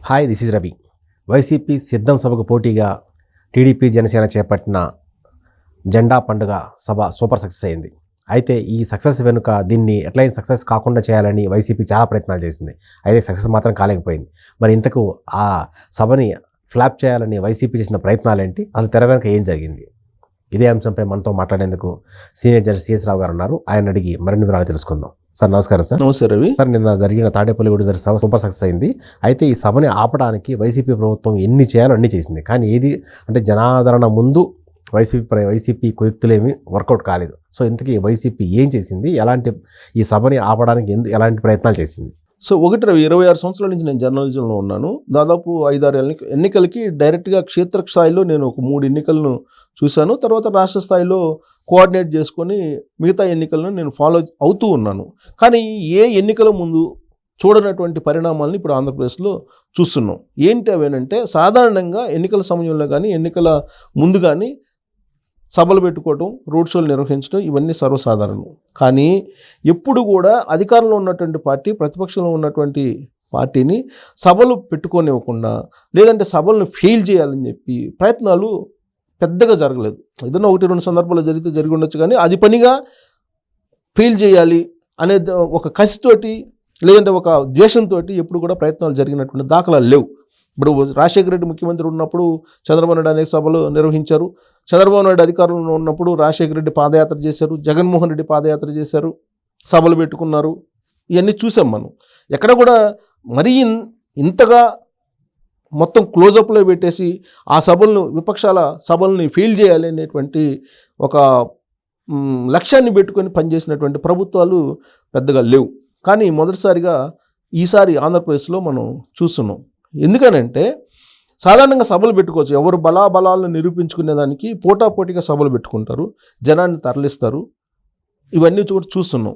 Hi, this is Ravi. YCP సిద్ధం సభకు పోటీగా టీడీపీ జనసేన చేపట్టిన జెండా పండుగ సభ సూపర్ సక్సెస్ అయింది. అయితే ఈ సక్సెస్ వెనుక దీన్ని ఎట్లయినా సక్సెస్ కాకుండా చేయాలని వైసీపీ చాలా ప్రయత్నాలు చేసింది. అయితే సక్సెస్ మాత్రం కాలేకపోయింది. మరి ఇంతకు ఆ సభని ఫ్లాప్ చేయాలని వైసీపీ చేసిన ప్రయత్నాలు ఏంటి, అసలు తెర వెనుక ఏం జరిగింది? ఇదే అంశంపై మనతో మాట్లాడేందుకు సీనియర్ జడ్జి సిఎస్ రావు గారు ఉన్నారు. ఆయన అడిగి మరిన్ని వివరాలు తెలుసుకుందాం. సార్ నమస్కారం. సార్ నమస్తే రవి. సార్, నిన్న జరిగిన తాడేపల్లిగూడ సభ సూపర్ సక్సెస్ అయింది. అయితే ఈ సభని ఆపడానికి వైసీపీ ప్రభుత్వం ఎన్ని చేయాలో అన్నీ చేసింది. కానీ ఏది అంటే జనాదరణ ముందు వైసీపీ కుయుక్తులేమి వర్కౌట్ కాలేదు. సో ఇంతకీ వైసీపీ ఏం చేసింది, ఈ సభని ఆపడానికి ఎలాంటి ప్రయత్నాలు చేసింది? సో ఒకటి రవి, 26 సంవత్సరాల నుంచి నేను జర్నలిజంలో ఉన్నాను. దాదాపు 5-6 ఎన్నికలకి డైరెక్ట్గా క్షేత్రస్థాయిలో నేను ఒక 3 ఎన్నికలను చూశాను. తర్వాత రాష్ట్ర స్థాయిలో కోఆర్డినేట్ చేసుకొని మిగతా ఎన్నికలను నేను ఫాలో అవుతూ ఉన్నాను. కానీ ఏ ఎన్నికల ముందు చూడనటువంటి పరిణామాలను ఇప్పుడు ఆంధ్రప్రదేశ్లో చూస్తున్నాం. ఏంటి అవేనంటే, సాధారణంగా ఎన్నికల సమయంలో కానీ ఎన్నికల ముందు కానీ సభలు పెట్టుకోవటం, రోడ్ షోలు నిర్వహించడం ఇవన్నీ సర్వసాధారణం. కానీ ఎప్పుడు కూడా అధికారంలో ఉన్నటువంటి పార్టీ ప్రతిపక్షంలో ఉన్నటువంటి పార్టీని సభలు పెట్టుకోనివ్వకుండా, లేదంటే సభలను ఫెయిల్ చేయాలని చెప్పి ప్రయత్నాలు పెద్దగా జరగలేదు. ఏదైనా 1-2 సందర్భాలు జరిగి ఉండొచ్చు, కానీ అది పనిగా ఫెయిల్ చేయాలి అనే ఒక కసితోటి, లేదంటే ఒక ద్వేషంతో ఎప్పుడు కూడా ప్రయత్నాలు జరిగినటువంటి దాఖలాలు లేవు. ఇప్పుడు రాజశేఖర రెడ్డి ముఖ్యమంత్రి ఉన్నప్పుడు చంద్రబాబు నాయుడు అనేక సభలు నిర్వహించారు. చంద్రబాబు నాయుడు అధికారంలో ఉన్నప్పుడు రాజశేఖర రెడ్డి పాదయాత్ర చేశారు, జగన్మోహన్ రెడ్డి పాదయాత్ర చేశారు, సభలు పెట్టుకున్నారు. ఇవన్నీ చూసాం మనం. ఎక్కడ కూడా మరీ ఇంతగా మొత్తం క్లోజప్లో పెట్టేసి ఆ విపక్షాల సభల్ని ఫెయిల్ చేయాలి అనేటువంటి ఒక లక్ష్యాన్ని పెట్టుకొని పనిచేసినటువంటి ప్రభుత్వాలు పెద్దగా లేవు. కానీ మొదటిసారిగా ఈసారి ఆంధ్రప్రదేశ్లో మనం చూస్తున్నాం. ఎందుకనంటే, సాధారణంగా సభలు పెట్టుకోవచ్చు, ఎవరు బలాలను నిరూపించుకునేదానికి పోటాపోటీగా సభలు పెట్టుకుంటారు, జనాన్ని తరలిస్తారు. ఇవన్నీ చూస్తున్నాం.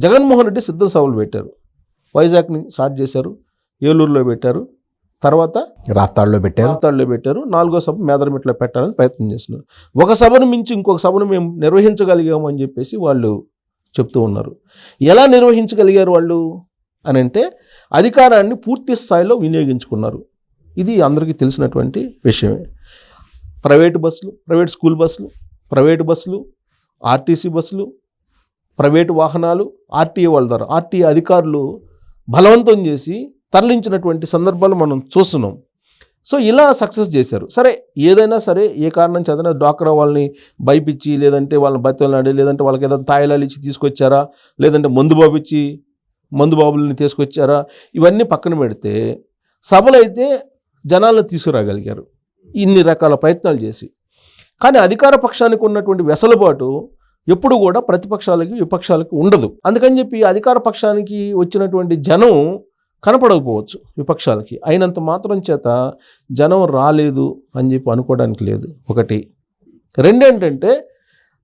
జగన్మోహన్ రెడ్డి సిద్ధం సభలు పెట్టారు. వైజాగ్ని స్టార్ట్ చేశారు, ఏలూరులో పెట్టారు, తర్వాత రాప్తాడులో పెట్టారు. 4వ సభ మేదరమిట్లో పెట్టాలని ప్రయత్నం చేస్తున్నారు. ఒక సభను మించి ఇంకొక సభను మేము నిర్వహించగలిగాము అని చెప్పేసి వాళ్ళు చెప్తూ ఉన్నారు. ఎలా నిర్వహించగలిగారు వాళ్ళు అని అంటే, అధికారాన్ని పూర్తి స్థాయిలో వినియోగించుకున్నారు. ఇది అందరికీ తెలిసినటువంటి విషయమే. ప్రైవేటు బస్సులు, ప్రైవేట్ స్కూల్ బస్సులు, ప్రైవేటు బస్సులు, ఆర్టీసీ బస్సులు, ప్రైవేటు వాహనాలు, ఆర్టీఏ వాళ్ళ ద్వారా ఆర్టీఏ అధికారులు బలవంతం చేసి తరలించినటువంటి సందర్భాలు మనం చూస్తున్నాం. సో ఇలా సక్సెస్ చేశారు. సరే, ఏదైనా సరే, ఏ కారణం చేతనా డ్వాక్రా వాళ్ళని భయపించి, లేదంటే వాళ్ళని బతిలాడి, లేదంటే వాళ్ళకి ఏదైనా తాయిలాలు ఇచ్చి తీసుకొచ్చారా, లేదంటే మందు బాబుల్ని తీసుకొచ్చారా, ఇవన్నీ పక్కన పెడితే సభలు అయితే జనాలను తీసుకురాగలిగారు ఇన్ని రకాల ప్రయత్నాలు చేసి. కానీ అధికార పక్షానికి ఉన్నటువంటి వెసలుబాటు ఎప్పుడు కూడా ప్రతిపక్షాలకి విపక్షాలకి ఉండదు. అందుకని చెప్పి అధికార పక్షానికి వచ్చినటువంటి జనం కనపడకపోవచ్చు, విపక్షాలకి అయినంత మాత్రం చేత జనం రాలేదు అని చెప్పి అనుకోవడానికి లేదు. ఒకటి. రెండేంటంటే,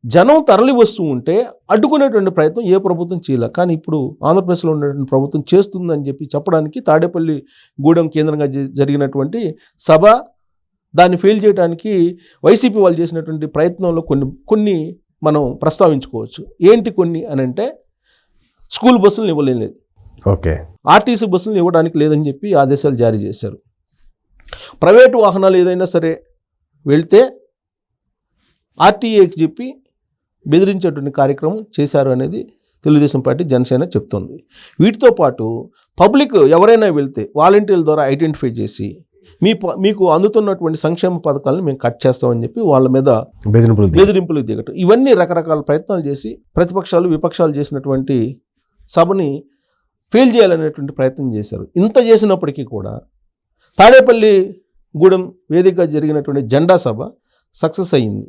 జనం తరలి వస్తూ ఉంటే అడ్డుకునేటువంటి ప్రయత్నం ఏ ప్రభుత్వం చేయలే. కానీ ఇప్పుడు ఆంధ్రప్రదేశ్లో ఉన్నటువంటి ప్రభుత్వం చేస్తుందని చెప్పి చెప్పడానికి తాడేపల్లిగూడెం కేంద్రంగా జరిగినటువంటి సభ, దాన్ని ఫెయిల్ చేయడానికి వైసీపీ వాళ్ళు చేసినటువంటి ప్రయత్నంలో కొన్ని మనం ప్రస్తావించుకోవచ్చు. ఏంటి కొన్ని అని అంటే, స్కూల్ బస్సులను ఇవ్వలేదు, ఓకే, ఆర్టీసీ బస్సులను ఇవ్వడానికి లేదని చెప్పి ఆదేశాలు జారీ చేశారు. ప్రైవేటు వాహనాలు ఏదైనా సరే వెళ్తే ఆర్టీఏకి చెప్పి బెదిరించేటువంటి కార్యక్రమం చేశారు అనేది తెలుగుదేశం పార్టీ, జనసేన చెప్తుంది. వీటితో పాటు పబ్లిక్ ఎవరైనా వెళ్తే వాలంటీర్ల ద్వారా ఐడెంటిఫై చేసి మీకు అందుతున్నటువంటి సంక్షేమ పథకాలను మేము కట్ చేస్తామని చెప్పి వాళ్ళ మీద బెదిరింపులు దిగటం, ఇవన్నీ రకరకాల ప్రయత్నాలు చేసి ప్రతిపక్షాలు విపక్షాలు చేసినటువంటి సభని ఫెయిల్ చేయాలనేటువంటి ప్రయత్నం చేశారు. ఇంత చేసినప్పటికీ కూడా తాడేపల్లిగూడెం వేదికగా జరిగినటువంటి జెండా సభ సక్సెస్ అయ్యింది.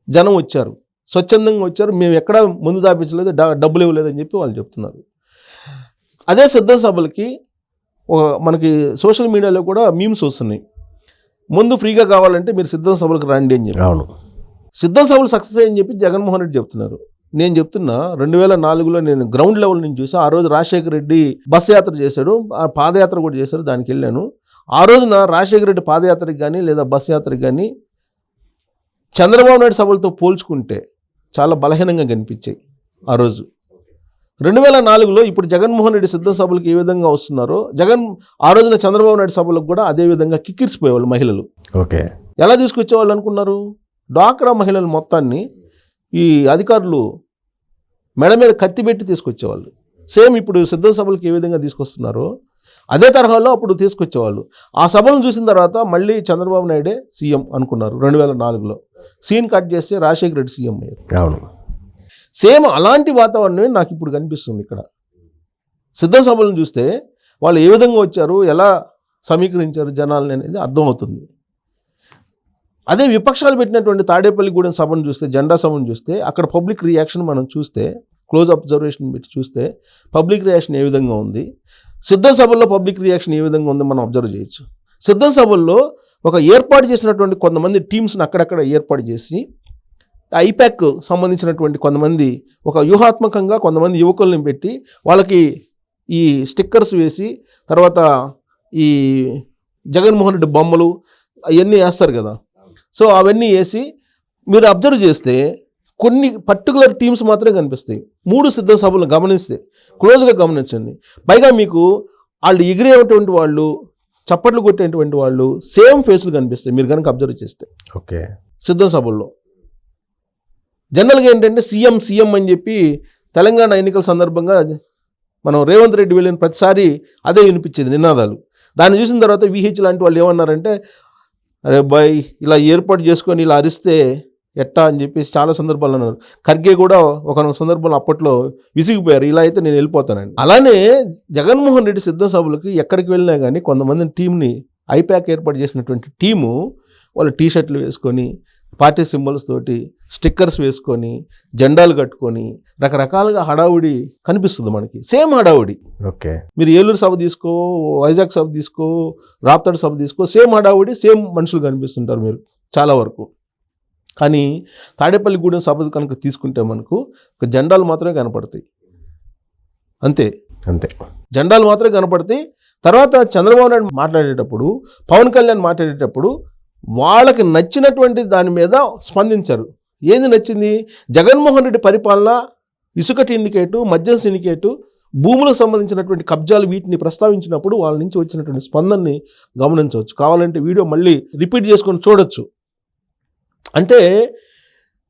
జనం వచ్చారు, స్వచ్ఛందంగా వచ్చారు. మేము ఎక్కడా ముందు దాపించలేదు, డబ్బులు ఇవ్వలేదని చెప్పి వాళ్ళు చెప్తున్నారు. అదే సిద్ధం సభలకి మనకి సోషల్ మీడియాలో కూడా మీమ్స్ వస్తున్నాయి. ముందు ఫ్రీగా కావాలంటే మీరు సిద్ధం సభలకు రండి అని చెప్పి. అవును, సిద్ధం సభలు సక్సెస్ అయ్యని చెప్పి జగన్మోహన్ రెడ్డి చెప్తున్నారు. నేను చెప్తున్నా, 2004లో నేను గ్రౌండ్ లెవెల్ నుంచి చూసి, ఆ రోజు రాజశేఖర రెడ్డి బస్సు యాత్ర చేశాడు, ఆ పాదయాత్ర కూడా చేశారు, దానికి వెళ్ళాను. ఆ రోజున రాజశేఖర రెడ్డి పాదయాత్రకి కానీ లేదా బస్సు యాత్రకి కానీ చంద్రబాబు నాయుడు సభలతో పోల్చుకుంటే చాలా బలహీనంగా కనిపించాయి ఆ రోజు. 2004లో ఇప్పుడు జగన్మోహన్ రెడ్డి సిద్ధం సభలకు ఏ విధంగా వస్తున్నారో ఆ రోజున చంద్రబాబు నాయుడు సభలకు కూడా అదే విధంగా కిక్కిరిసిపోయేవాళ్ళు మహిళలు. ఓకే. ఎలా తీసుకొచ్చేవాళ్ళు అనుకున్నారు? డ్వాక్రా మహిళల మొత్తాన్ని ఈ అధికారులు మెడ మీద కత్తి పెట్టి తీసుకొచ్చేవాళ్ళు. సేమ్ ఇప్పుడు సిద్ధం సభలకు ఏ విధంగా తీసుకొస్తున్నారో అదే తరహాలో అప్పుడు తీసుకొచ్చేవాళ్ళు. ఆ సభలను చూసిన తర్వాత మళ్ళీ చంద్రబాబు నాయుడే సీఎం అనుకున్నారు 2004లో. సీన్ కట్ చేస్తే రాజశేఖర రెడ్డి సీఎం అయ్యారు. అవును. సేమ్ అలాంటి వాతావరణమే నాకు ఇప్పుడు కనిపిస్తుంది. ఇక్కడ సిద్ధం సభలను చూస్తే వాళ్ళు ఏ విధంగా వచ్చారు, ఎలా సమీకరించారు జనాలని అనేది అర్థమవుతుంది. అదే విపక్షాలు పెట్టినటువంటి తాడేపల్లిగూడెం సభను చూస్తే, జెండా సభను చూస్తే అక్కడ పబ్లిక్ రియాక్షన్ మనం చూస్తే, క్లోజ్ అబ్జర్వేషన్ పెట్టి చూస్తే పబ్లిక్ రియాక్షన్ ఏ విధంగా ఉంది, సిద్ధం సభల్లో పబ్లిక్ రియాక్షన్ ఏ విధంగా ఉందో మనం అబ్జర్వ్ చేయొచ్చు. సిద్ధం సభల్లో ఒక ఏర్పాటు చేసినటువంటి కొంతమంది టీమ్స్ని అక్కడక్కడ ఏర్పాటు చేసి ఐపాక్ సంబంధించినటువంటి కొంతమంది ఒక వ్యూహాత్మకంగా కొంతమంది యువకుల్ని పెట్టి వాళ్ళకి ఈ స్టిక్కర్స్ వేసి తర్వాత ఈ జగన్మోహన్ రెడ్డి బొమ్మలు అవన్నీ వేస్తారు కదా. సో అవన్నీ వేసి మీరు అబ్జర్వ్ చేస్తే కొన్ని పర్టికులర్ టీమ్స్ మాత్రమే కనిపిస్తాయి. 3 సిద్ధ సభలు గమనిస్తే క్లోజ్గా గమనించండి. పైగా మీకు వాళ్ళు ఎగిరేటువంటి వాళ్ళు, చప్పట్లు కొట్టేటువంటి వాళ్ళు సేమ్ ఫేస్లు కనిపిస్తాయి మీరు కనుక అబ్జర్వ్ చేస్తే. ఓకే. సిద్ధ సభల్లో జనరల్గా ఏంటంటే సీఎం అని చెప్పి తెలంగాణ ఎన్నికల సందర్భంగా మనం రేవంత్ రెడ్డి వెళ్ళిన ప్రతిసారి అదే వినిపించేది నినాదాలు. దాన్ని చూసిన తర్వాత విహెచ్ లాంటి వాళ్ళు ఏమన్నారంటే, అరే బాయ్ ఇలా ఏర్పాటు చేసుకొని ఇలా అరిస్తే ఎట్టా అని చెప్పేసి చాలా సందర్భాలు అన్నారు. ఖర్గే కూడా ఒక సందర్భంలో అప్పట్లో విసిగిపోయారు, ఇలా అయితే నేను వెళ్ళిపోతానండి. అలానే జగన్మోహన్ రెడ్డి సిద్ధ సభలకి ఎక్కడికి వెళ్ళినా కానీ కొంతమంది టీంని ఐపాక్ ఏర్పాటు చేసినటువంటి టీము వాళ్ళు టీషర్ట్లు వేసుకొని పార్టీ సింబల్స్ తోటి స్టిక్కర్స్ వేసుకొని జెండాలు కట్టుకొని రకరకాలుగా హడావుడి కనిపిస్తుంది మనకి. సేమ్ హడావుడి. ఓకే. మీరు ఏలూరు సభ తీసుకో, వైజాగ్ సభ తీసుకో, రాప్తాడు సభ తీసుకో, సేమ్ హడావుడి, సేమ్ మనుషులు కనిపిస్తుంటారు మీరు చాలా వరకు. కానీ తాడేపల్లిగూడెం సభ కనుక తీసుకుంటే మనకు ఒక జెండాలు మాత్రమే కనపడతాయి. అంతే జెండాలు మాత్రమే కనపడతాయి. తర్వాత చంద్రబాబు నాయుడు మాట్లాడేటప్పుడు, పవన్ కళ్యాణ్ మాట్లాడేటప్పుడు వాళ్ళకి నచ్చినటువంటి దాని మీద స్పందించారు. ఏది నచ్చింది? జగన్మోహన్ రెడ్డి పరిపాలన, ఇసుక సిండికేటు, మద్యం సిండికేటు, భూములకు సంబంధించినటువంటి కబ్జాలు, వీటిని ప్రస్తావించినప్పుడు వాళ్ళ నుంచి వచ్చినటువంటి స్పందనని గమనించవచ్చు. కావాలంటే వీడియో మళ్ళీ రిపీట్ చేసుకొని చూడొచ్చు. అంటే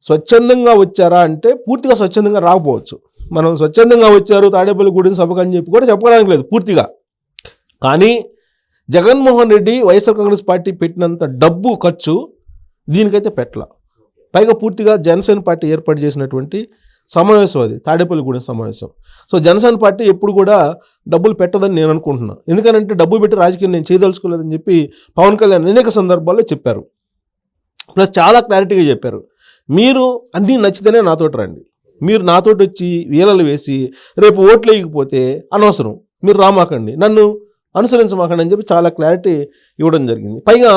స్వచ్ఛందంగా వచ్చారా అంటే పూర్తిగా స్వచ్ఛందంగా రాకపోవచ్చు. మనం స్వచ్ఛందంగా వచ్చారు తాడేపల్లిగూడెం సభకు అని చెప్పి కూడా చెప్పడానికి లేదు పూర్తిగా. కానీ జగన్మోహన్ రెడ్డి వైఎస్ఆర్ కాంగ్రెస్ పార్టీ పెట్టినంత డబ్బు ఖర్చు దీనికైతే పెట్టల. పైగా పూర్తిగా జనసేన పార్టీ ఏర్పాటు చేసినటువంటి సమావేశం అది, తాడేపల్లిగూడెం సమావేశం. సో జనసేన పార్టీ ఎప్పుడు కూడా డబ్బులు పెట్టదని నేను అనుకుంటున్నాను. ఎందుకంటే డబ్బు పెట్టి రాజకీయం నేను చేయదలుచుకోలేదని చెప్పి పవన్ కళ్యాణ్ అనేక సందర్భాల్లో చెప్పారు. ప్లస్ చాలా క్లారిటీగా చెప్పారు, మీరు అన్నీ నచ్చితేనే నాతోటి రండి, మీరు నాతోటి వచ్చి వీలలు వేసి రేపు ఓట్లు వేయకపోతే అనవసరం, మీరు రామాకండి, నన్ను అనుసరించమాకండి అని చెప్పి చాలా క్లారిటీ ఇవ్వడం జరిగింది. పైగా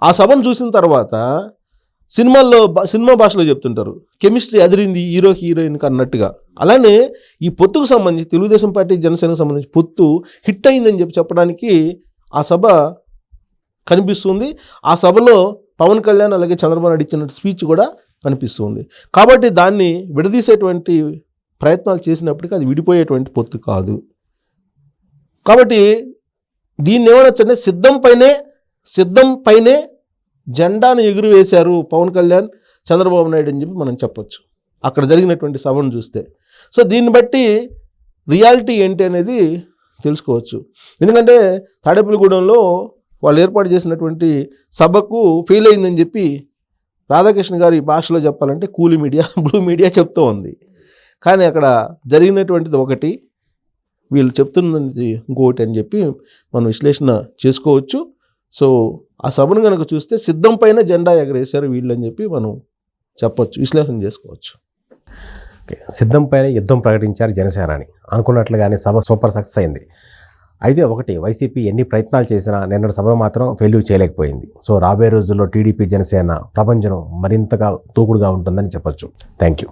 ఆ సభను చూసిన తర్వాత సినిమా భాషలో చెప్తుంటారు, కెమిస్ట్రీ అదిరింది హీరోయిన్కి అన్నట్టుగా. అలానే ఈ పొత్తుకు సంబంధించి తెలుగుదేశం పార్టీ జనసేనకు సంబంధించి పొత్తు హిట్ అయిందని చెప్పడానికి ఆ సభ కనిపిస్తుంది. ఆ సభలో పవన్ కళ్యాణ్ అలాగే చంద్రబాబు నాయుడు ఇచ్చిన స్పీచ్ కూడా కనిపిస్తుంది. కాబట్టి దాన్ని విడదీసేటువంటి ప్రయత్నాలు చేసినప్పటికీ అది విడిపోయేటువంటి పొత్తు కాదు. కాబట్టి దీన్ని ఏమనొచ్చంటే సిద్ధం పైనే జెండాను ఎగురవేశారు పవన్ కళ్యాణ్, చంద్రబాబు నాయుడు అని చెప్పి మనం చెప్పొచ్చు అక్కడ జరిగినటువంటి సభను చూస్తే. సో దీన్ని బట్టి రియాలిటీ ఏంటి అనేది తెలుసుకోవచ్చు. ఎందుకంటే తాడేపల్లిగూడెంలో వాళ్ళు ఏర్పాటు చేసినటువంటి సభకు ఫెయిల్ అయిందని చెప్పి రాధాకృష్ణ గారి భాషలో చెప్పాలంటే కూలి మీడియా, బ్లూ మీడియా చెప్తూ ఉంది. కానీ అక్కడ జరిగినటువంటిది ఒకటి, వీళ్ళు చెప్తున్నది ఇంకొకటి అని చెప్పి మనం విశ్లేషణ చేసుకోవచ్చు. సో ఆ సభను కనుక చూస్తే సిద్ధం పైన జెండా ఎగరేశారు వీళ్ళు అని చెప్పి మనం చెప్పొచ్చు, విశ్లేషణ చేసుకోవచ్చు. సిద్ధం పైన యుద్ధం ప్రకటించారు జనసేన అని అనుకున్నట్లుగానే సభ సూపర్ సక్సెస్ అయింది. అయితే ఒకటి, వైసీపీ ఎన్ని ప్రయత్నాలు చేసినా నిన్నటి సభ మాత్రం ఫెయిల్యూర్ చేయలేకపోయింది. సో రాబోయే రోజుల్లో టీడీపీ జనసేన ప్రపంచం మరింతగా దూకుడుగా ఉంటుందని చెప్పొచ్చు. Thank you.